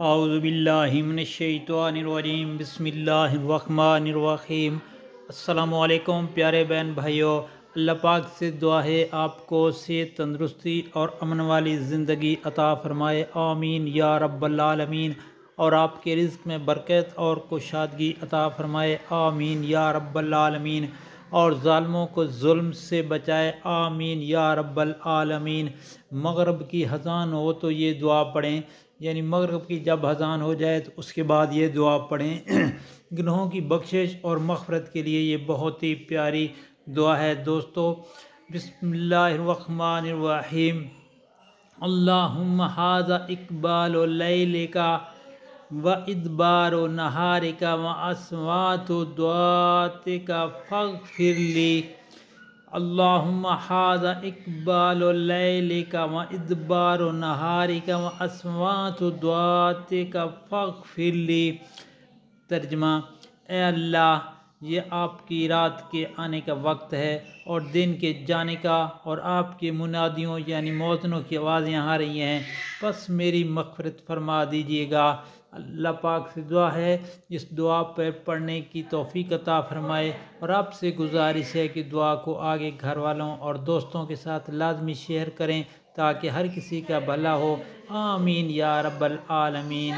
اعوذ باللہ من الشیطان الرجیم، بسم اللہ الرحمن الرحیم۔ السلام علیکم پیارے بہن بھائیوں، اللہ پاک سے دعا ہے آپ کو صحت، تندرستی اور امن والی زندگی عطا فرمائے، آمین یا رب العالمین، اور آپ کے رزق میں برکت اور کشادگی عطا فرمائے، آمین یا رب العالمین، اور ظالموں کو ظلم سے بچائے، آمین یا رب العالمین۔ مغرب کی اذان ہو تو یہ دعا پڑھیں، یعنی مغرب کی جب اذان ہو جائے تو اس کے بعد یہ دعا پڑھیں۔ گناہوں کی بخشش اور مغفرت کے لیے یہ بہت ہی پیاری دعا ہے دوستو۔ بسم اللہ الرحمن الرحیم۔ اللہم ھذا اقبال لیلک و ادبار نہارک و اصوات دعاتک فاغفر لی۔ اللہم ھذا اقبال لیلک و ادبار نہارک و اصوات دعاتک فاغفر لی۔ ترجمہ: اے اللہ، یہ آپ کی رات کے آنے کا وقت ہے اور دن کے جانے کا، اور آپ کے منادیوں یعنی مؤذنوں کی آوازیں آ رہی ہیں، پس میری مغفرت فرما دیجیے گا۔ اللہ پاک سے دعا ہے اس دعا پر پڑھنے کی توفیق عطا فرمائے، اور آپ سے گزارش ہے کہ دعا کو آگے گھر والوں اور دوستوں کے ساتھ لازمی شیئر کریں تاکہ ہر کسی کا بھلا ہو، آمین یا رب العالمین۔